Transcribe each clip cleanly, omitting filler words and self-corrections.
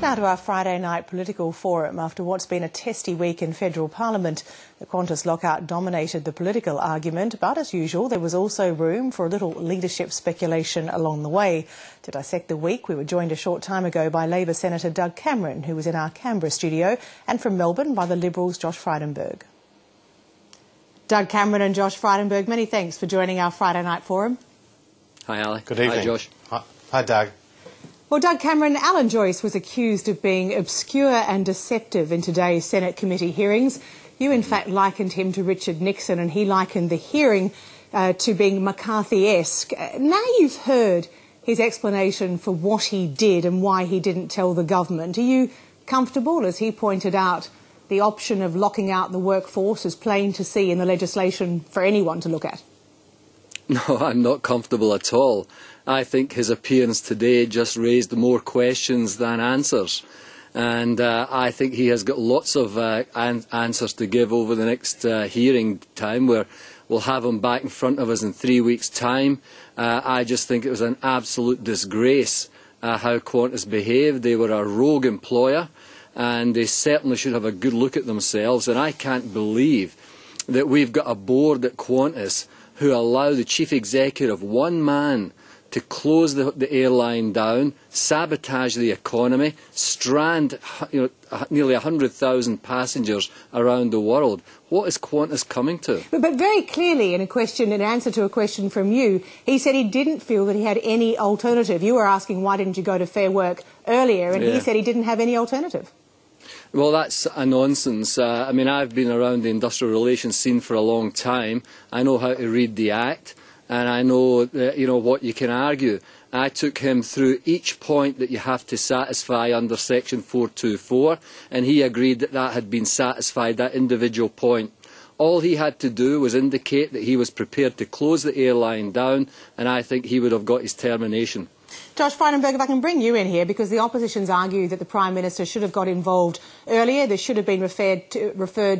Now to our Friday night political forum. After what's been a testy week in federal parliament, the Qantas lockout dominated the political argument, but as usual there was also room for a little leadership speculation along the way. To dissect the week, we were joined a short time ago by Labor Senator Doug Cameron, who was in our Canberra studio, and from Melbourne by the Liberals' Josh Frydenberg. Doug Cameron and Josh Frydenberg, many thanks for joining our Friday night forum. Hi, Ali. Good evening. Hi, Josh. Hi, Doug. Well, Doug Cameron, Alan Joyce was accused of being obscure and deceptive in today's Senate committee hearings. You, in fact, likened him to Richard Nixon, and he likened the hearing to being McCarthy-esque. Now you've heard his explanation for what he did and why he didn't tell the government. Are you comfortable, as he pointed out, the option of locking out the workforce is plain to see in the legislation for anyone to look at? No, I'm not comfortable at all. I think his appearance today just raised more questions than answers. And I think he has got lots of answers to give over the next hearing time, where we'll have him back in front of us in 3 weeks' time. I just think it was an absolute disgrace how Qantas behaved. They were a rogue employer, and they certainly should have a good look at themselves. And I can't believe that we've got a board at Qantas who allow the chief executive, one man, to close the airline down, sabotage the economy, strand nearly 100,000 passengers around the world. What is Qantas coming to? But very clearly, in answer to a question from you, he said he didn't feel that he had any alternative. You were asking why didn't you go to Fair Work earlier, and he said he didn't have any alternative. Well, that's a nonsense. I mean, I've been around the industrial relations scene for a long time. I know how to read the Act, and I know what you can argue. I took him through each point that you have to satisfy under Section 424, and he agreed that that had been satisfied, that individual point. All he had to do was indicate that he was prepared to close the airline down, and I think he would have got his termination. Josh Frydenberg, if I can bring you in here, because the opposition's argued that the Prime Minister should have got involved earlier. There should have been referred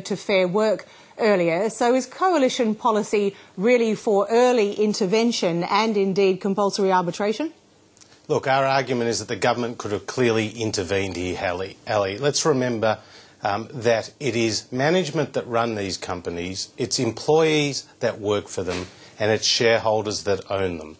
to Fair Work earlier. So is coalition policy really for early intervention and indeed compulsory arbitration? Look, our argument is that the government could have clearly intervened here, Ali. Let's remember that it is management that run these companies, it's employees that work for them, and it's shareholders that own them.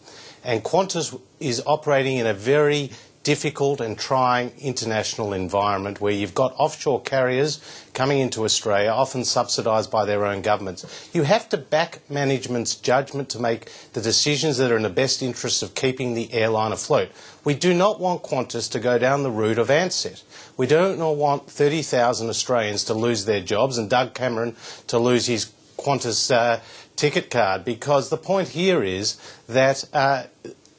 And Qantas is operating in a very difficult and trying international environment where you've got offshore carriers coming into Australia, often subsidised by their own governments. You have to back management's judgment to make the decisions that are in the best interests of keeping the airline afloat. We do not want Qantas to go down the route of Ansett. We do not want 30,000 Australians to lose their jobs and Doug Cameron to lose his Qantas ticket card, because the point here is that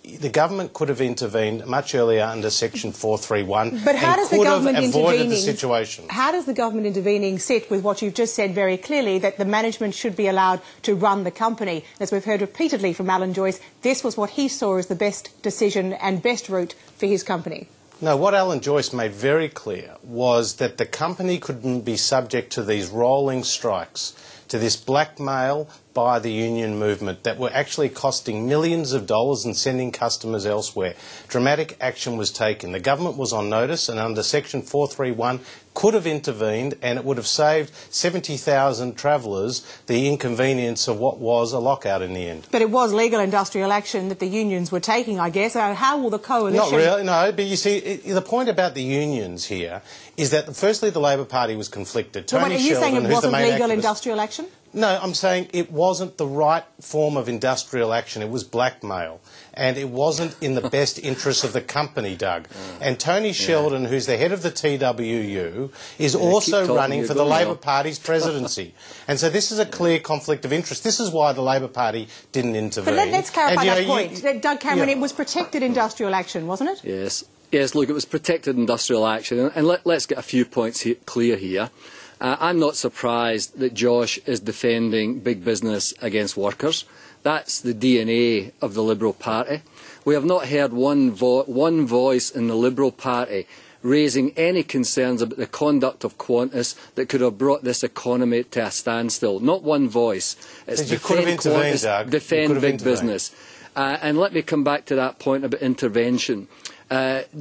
the government could have intervened much earlier under Section 431 but how does the government avoided the situation. How does the government intervening sit with what you've just said very clearly, that the management should be allowed to run the company? As we've heard repeatedly from Alan Joyce, this was what he saw as the best decision and best route for his company. No, what Alan Joyce made very clear was that the company couldn't be subject to these rolling strikes, to this blackmail by the union movement that were actually costing millions of dollars and sending customers elsewhere. Dramatic action was taken. The government was on notice, and under Section 431 could have intervened, and it would have saved 70,000 travellers the inconvenience of what was a lockout in the end. But it was legal industrial action that the unions were taking, I guess. How will the coalition... Not really, no, but you see, the point about the unions here is that firstly the Labor Party was conflicted. Are you saying it wasn't legal industrial action? No, I'm saying it wasn't the right form of industrial action. It was blackmail. And it wasn't in the best interests of the company, Doug. And Tony Sheldon, who's the head of the TWU, is also running for the Labor Party's presidency. And so this is a clear conflict of interest. This is why the Labor Party didn't intervene. But let's clarify that point. Doug Cameron, it was protected industrial action, wasn't it? Yes. Yes, look, it was protected industrial action. And let's get a few points clear here. I'm not surprised that Josh is defending big business against workers. That's the DNA of the Liberal Party. We have not heard one voice in the Liberal Party raising any concerns about the conduct of Qantas that could have brought this economy to a standstill. Not one voice. It's defend Qantas, defend big business. And let me come back to that point about intervention.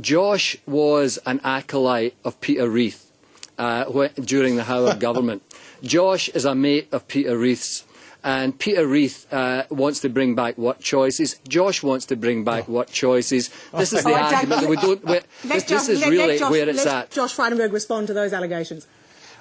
Josh was an acolyte of Peter Reith during the Howard government. Josh is a mate of Peter Reith's. And Peter Reith wants to bring back what choices? Josh wants to bring back what choices? This is the argument that we don't... This is really where it's at. Josh Frydenberg respond to those allegations.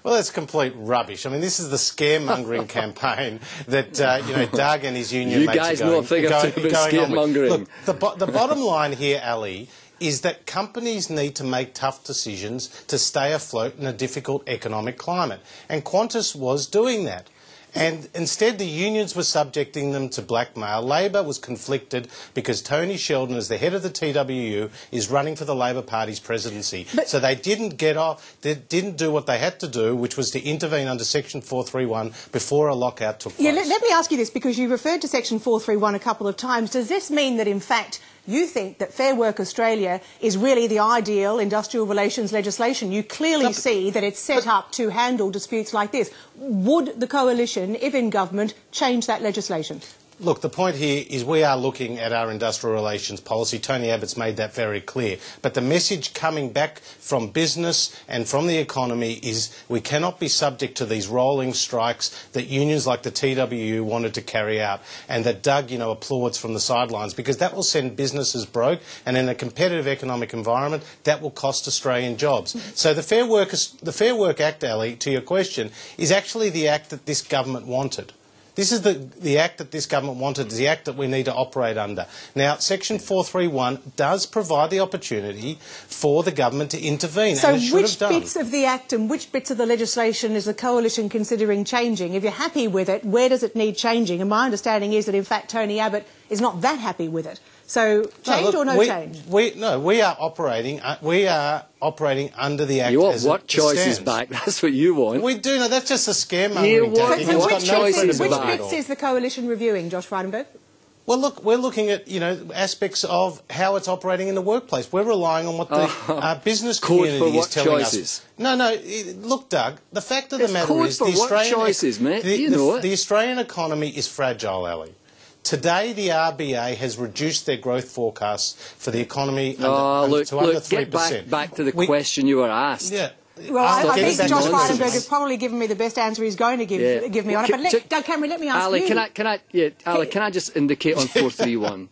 Well, that's complete rubbish. I mean, this is the scaremongering campaign that Doug and his union mates are going. You guys know a thing or two about scaremongering. Look, the bottom line here, Ali, is that companies need to make tough decisions to stay afloat in a difficult economic climate. And Qantas was doing that. And instead, the unions were subjecting them to blackmail. Labor was conflicted because Tony Sheldon, as the head of the TWU, is running for the Labor Party's presidency. So they didn't get off, they didn't do what they had to do, which was to intervene under Section 431 before a lockout took place. Yeah, let me ask you this, because you referred to Section 431 a couple of times. Does this mean that, in fact, you think that Fair Work Australia is really the ideal industrial relations legislation? You clearly see that it's set up to handle disputes like this. Would the coalition, if in government, change that legislation? Look, the point here is we are looking at our industrial relations policy. Tony Abbott's made that very clear. But the message coming back from business and from the economy is we cannot be subject to these rolling strikes that unions like the TWU wanted to carry out and that Doug, applauds from the sidelines, because that will send businesses broke, and in a competitive economic environment, that will cost Australian jobs. So the Fair Work Act, Ali, to your question, is actually the act that this government wanted. This is the act that this government wanted, the act that we need to operate under. Now, Section 431 does provide the opportunity for the government to intervene, and it should have done. So which bits of the act and which bits of the legislation is the coalition considering changing? If you're happy with it, where does it need changing? And my understanding is that, in fact, Tony Abbott is not that happy with it. So change or no change? We are operating under the Act. You want as what it choices stands. back? That's what you want. We do. No, that's just a scaremongering tactic. So Which which bits is the coalition reviewing, Josh Frydenberg? Well, look, we're looking at aspects of how it's operating in the workplace. We're relying on what the business community is telling us. No, look, Doug. The fact of the matter is the Australian economy is fragile, Ali. Today, the RBA has reduced their growth forecasts for the economy to under 3%. Get back to the question you were asked. Yeah. Well, I think Josh Frydenberg has probably given me the best answer he's going to give me on it. But Doug Cameron, let me ask you. Ali, can I just indicate on 431?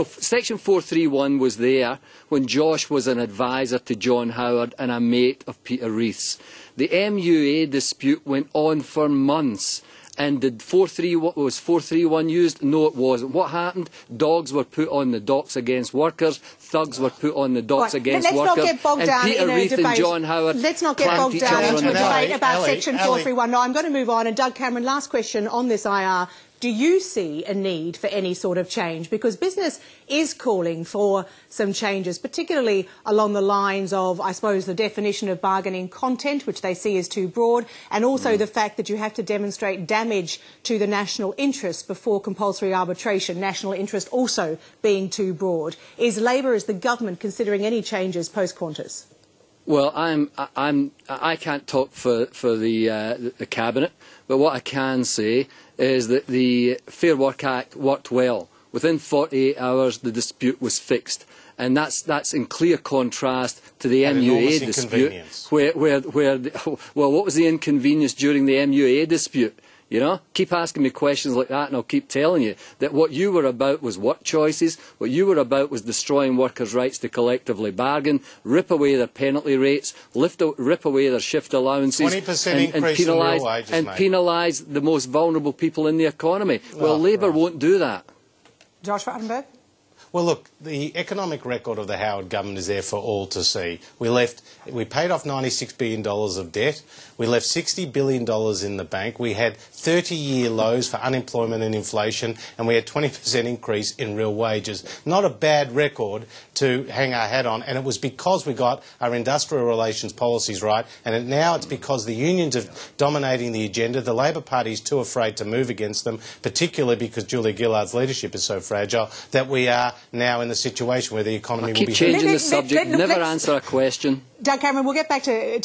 Section 431 was there when Josh was an advisor to John Howard and a mate of Peter Reith's. The MUA dispute went on for months. And was 431 used? No, it wasn't. What happened? Dogs were put on the docks against workers. Thugs were put on the docks against workers. Let's not get bogged down Peter in a Reith debate. and John Howard. Let's not get bogged down into a debate about Section 431. No, I'm going to move on. And Doug Cameron, last question on this IR. Do you see a need for any sort of change? Because business is calling for some changes, particularly along the lines of, I suppose, the definition of bargaining content, which they see as too broad, and also the fact that you have to demonstrate damage to the national interest before compulsory arbitration, national interest also being too broad. Is Labor, as the government, considering any changes post-Qantas? Well, I can't talk for the Cabinet, but what I can say is that the Fair Work Act worked well. Within 48 hours, the dispute was fixed. And that's in clear contrast to the MUA dispute, well, what was the inconvenience during the MUA dispute? Keep asking me questions like that and I'll keep telling you that what you were about was work choices, what you were about was destroying workers' rights to collectively bargain, rip away their penalty rates, rip away their shift allowances, 20% increase in real wages, and penalise the most vulnerable people in the economy. Well, Labor won't do that. Josh Frydenberg? Well, look, the economic record of the Howard government is there for all to see. We paid off $96 billion of debt. We left $60 billion in the bank. We had 30-year lows for unemployment and inflation, and we had 20% increase in real wages. Not a bad record to hang our hat on, and it was because we got our industrial relations policies right, and now it's because the unions are dominating the agenda. The Labor Party is too afraid to move against them, particularly because Julia Gillard's leadership is so fragile, that we are now in the situation where the economy will be... Keep changing the subject, never answer a question. Doug Cameron, we'll get back to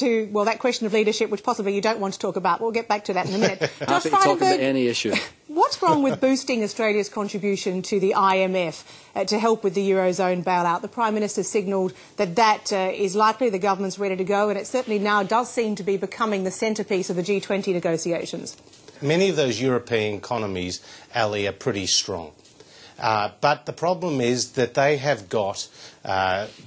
that question of leadership, which possibly you don't want to talk about. We'll get back to that in a minute. Happy to talk about any issue. What's wrong with boosting Australia's contribution to the IMF to help with the Eurozone bailout? The Prime Minister signalled that is likely, the government's ready to go, and it certainly now does seem to be becoming the centrepiece of the G20 negotiations. Many of those European economies, Ali, are pretty strong. But the problem is that they have got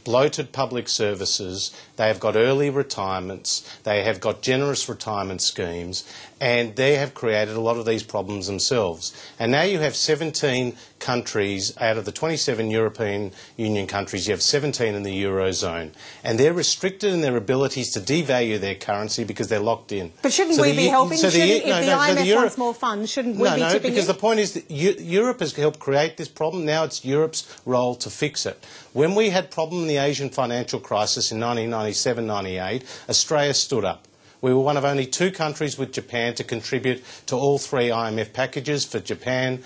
bloated public services, they have got early retirements, they have got generous retirement schemes, and they have created a lot of these problems themselves. And now you have 17 countries out of the 27 European Union countries, you have 17 in the Eurozone, and they're restricted in their abilities to devalue their currency because they're locked in. But shouldn't we be helping? If the IMF wants more funds, shouldn't we be tipping in? No, because the point is that Europe has helped create this problem. Now it's Europe's role to fix it. When we had problem in the Asian financial crisis in 1997-98, Australia stood up. We were one of only 2 countries with Japan to contribute to all 3 IMF packages for Japan,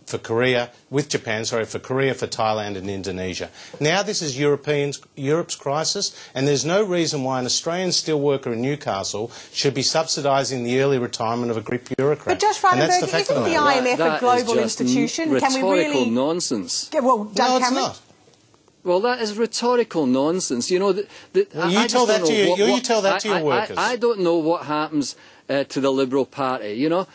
for Korea, for Thailand and Indonesia. Now this is Europe's crisis, and there's no reason why an Australian steelworker in Newcastle should be subsidising the early retirement of a Greek bureaucrat. But Josh Frydenberg, isn't the IMF a global institution? Can we really... rhetorical nonsense. Yeah, well, no, it's not. Well, that is rhetorical nonsense. You know, you tell that to your workers. I don't know what happens to the Liberal Party. You know,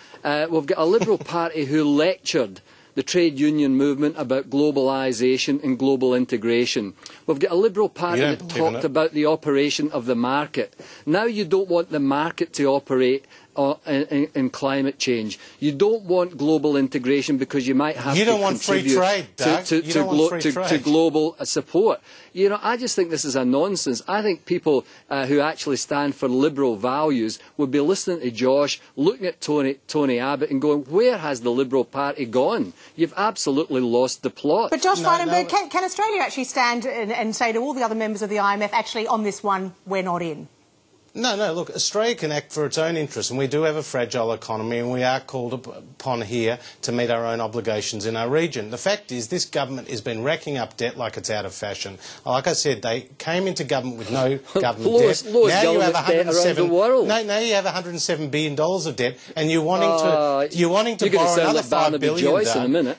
we've got a Liberal Party who lectured the trade union movement about globalisation and global integration. We've got a Liberal Party that talked about the operation of the market. Now you don't want the market to operate in climate change. You don't want global integration because you might have to contribute to global support. You know, I just think this is a nonsense. I think people who actually stand for liberal values would be listening to Josh, looking at Tony Abbott and going, where has the Liberal Party gone? You've absolutely lost the plot. But Josh Frydenberg, can Australia actually stand and say to all the other members of the IMF, actually on this one, we're not in? No, look, Australia can act for its own interests, and we do have a fragile economy, and we are called upon here to meet our own obligations in our region. The fact is, this government has been racking up debt like it's out of fashion. Like I said, they came into government with no government debt. Now you have now you have $107 billion of debt, and you're wanting to borrow another $5 billion.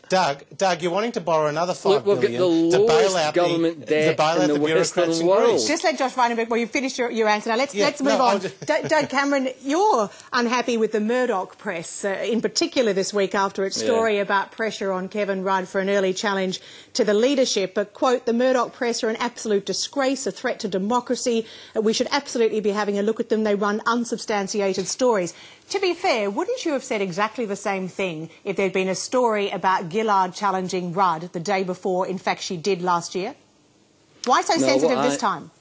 Doug, you're wanting to borrow another $5 billion to bail out the bureaucrats in Greece. Just let Josh Frydenberg, well, you've finished your answer now. Let's move on. Doug Cameron, you're unhappy with the Murdoch press, in particular this week after its story about pressure on Kevin Rudd for an early challenge to the leadership. But, quote, the Murdoch press are an absolute disgrace, a threat to democracy. We should absolutely be having a look at them. They run unsubstantiated stories. To be fair, wouldn't you have said exactly the same thing if there'd been a story about Gillard challenging Rudd the day before, in fact, she did last year? Why so sensitive this time?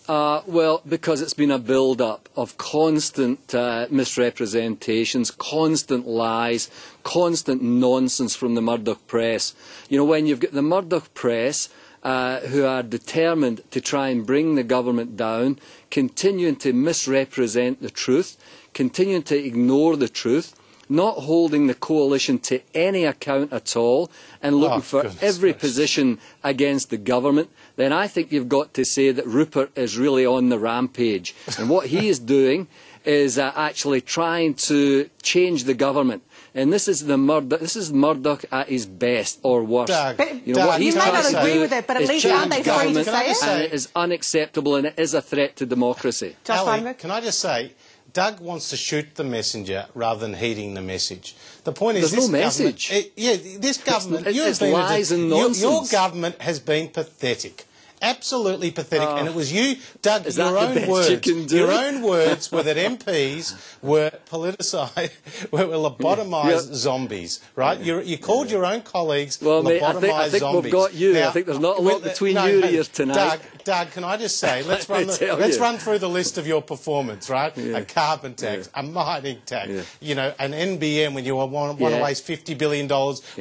Well, because it's been a build-up of constant misrepresentations, constant lies, constant nonsense from the Murdoch press. You know, when you've got the Murdoch press who are determined to try and bring the government down, continuing to misrepresent the truth, continuing to ignore the truth, not holding the coalition to any account at all and looking for every position against the government, then I think you've got to say that Rupert is really on the rampage. And what he is doing is actually trying to change the government. And this is Murdoch at his best or worst. You may not agree with it, but at least aren't they free to say it? And it is unacceptable and it is a threat to democracy. Ali, can I just say, Doug wants to shoot the messenger rather than heeding the message. The point is, there's no message. This government, it's lies and nonsense. Your government has been pathetic. Absolutely pathetic, and it was you, Doug. Your own words were that MPs were politicised, were lobotomised zombies, right? You called your own colleagues lobotomised zombies. I think we've got you. Now, I think there's not a lot between you and yours tonight. Doug, can I just say, let's run through the list of your performance, right? Yeah. A carbon tax, a mining tax, you know, an NBN when you want to waste $50 billion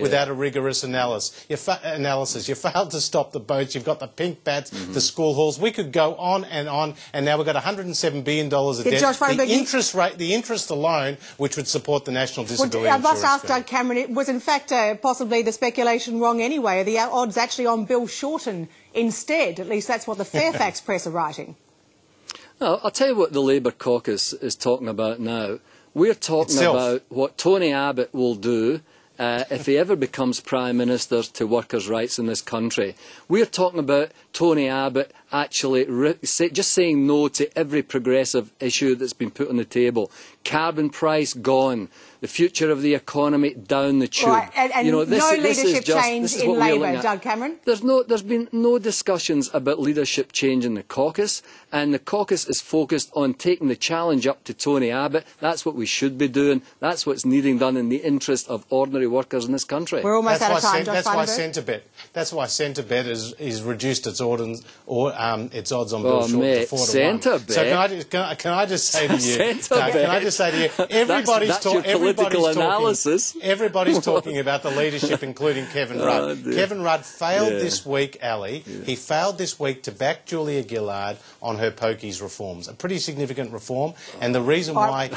without a rigorous analysis. You failed to stop the boats. You've got the pink bats, the school halls. We could go on, and now we've got $107 billion of debt. The interest alone, which would support the National Disability Insurance. I must ask Doug Cameron, it was in fact possibly the speculation wrong anyway. Are the odds actually on Bill Shorten instead? At least that's what the Fairfax press are writing. No, I'll tell you what the Labour caucus is talking about now. We're talking about what Tony Abbott will do if he ever becomes Prime Minister, to workers' rights in this country. We're talking about Tony Abbott actually just saying no to every progressive issue that's been put on the table. Carbon price gone. The future of the economy down the tube. Right, and no leadership change in Labour, Doug Cameron? There's been no discussions about leadership change in the caucus, and the caucus is focused on taking the challenge up to Tony Abbott. That's what we should be doing. That's what's needing done in the interest of ordinary workers in this country. We're almost out of time, That's why Centrebet is reduced its odds on Bill Shorten to 4 to 1. So can I just say to you, everybody's talking. Everybody's talking about the leadership, including Kevin Rudd. Kevin Rudd failed this week, Ali. Yeah. He failed this week to back Julia Gillard on her pokies reforms, a pretty significant reform. And the reason why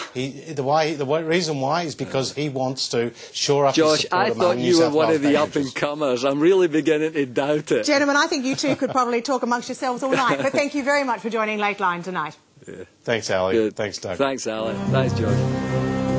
is because he wants to shore up his support among New South Wales bankers. Josh, I thought you were one of the up-and-comers. I'm really beginning to doubt it. Gentlemen, I think you two could probably talk amongst yourselves all night. But thank you very much for joining Lateline tonight. Yeah. Thanks, Ali. Good. Thanks, Doug. Thanks, Ali. Thanks, Josh.